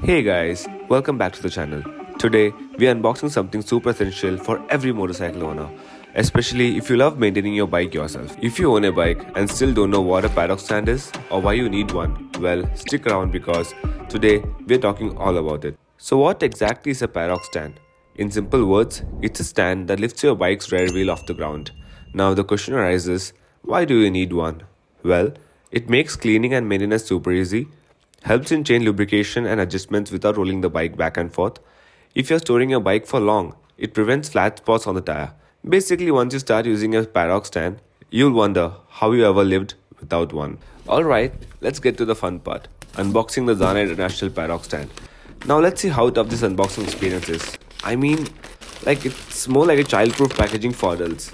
Hey guys, welcome back to the channel. Today, we are unboxing something super essential for every motorcycle owner, especially if you love maintaining your bike yourself. If you own a bike and still don't know what a paddock stand is or why you need one, well, stick around because today we are talking all about it. So what exactly is a paddock stand? In simple words, it's a stand that lifts your bike's rear wheel off the ground. Now the question arises, why do you need one? Well, it makes cleaning and maintenance super easy, helps in chain lubrication and adjustments without rolling the bike back and forth. If you're storing your bike for long, it prevents flat spots on the tire. Basically, once you start using a paddock stand, you'll wonder how you ever lived without one. Alright, let's get to the fun part. Unboxing the Zana International Paddock Stand. Now let's see how tough this unboxing experience is. I mean, it's more like a childproof packaging for adults.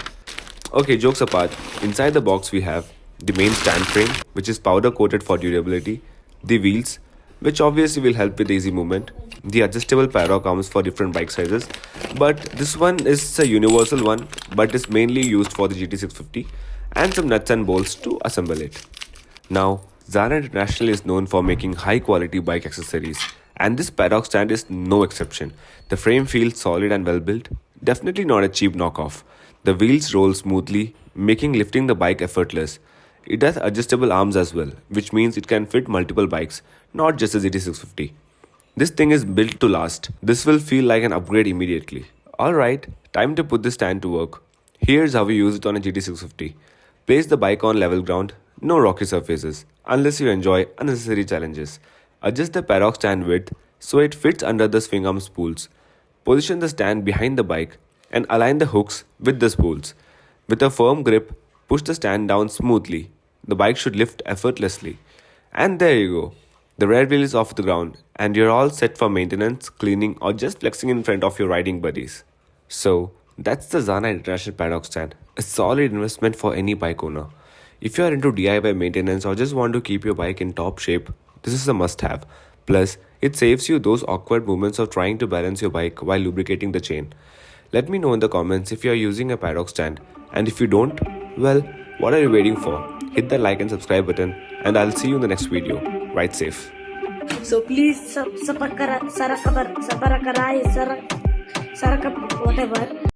Okay, jokes apart, inside the box we have the main stand frame, which is powder coated for durability, the wheels, which obviously will help with easy movement, the adjustable paddock arms for different bike sizes, but this one is a universal one but is mainly used for the GT650, and some nuts and bolts to assemble it. Now, Zana International is known for making high quality bike accessories, and this paddock stand is no exception. The frame feels solid and well built, definitely not a cheap knockoff. The wheels roll smoothly, making lifting the bike effortless. It has adjustable arms as well, which means it can fit multiple bikes, not just a GT650. This thing is built to last. This will feel like an upgrade immediately. Alright, time to put this stand to work. Here's how we use it on a GT650. Place the bike on level ground, no rocky surfaces, unless you enjoy unnecessary challenges. Adjust the paddock stand width so it fits under the swing arm spools. Position the stand behind the bike and align the hooks with the spools. With a firm grip, push the stand down smoothly. The bike should lift effortlessly. And there you go. The rear wheel is off the ground and you're all set for maintenance, cleaning or just flexing in front of your riding buddies. So, that's the Zana International Paddock Stand. A solid investment for any bike owner. If you are into DIY maintenance or just want to keep your bike in top shape, this is a must-have. Plus, it saves you those awkward moments of trying to balance your bike while lubricating the chain. Let me know in the comments if you are using a paddock stand, and if you don't, well, what are you waiting for? Hit the like and subscribe button, and I'll see you in the next video. Ride safe. So please whatever.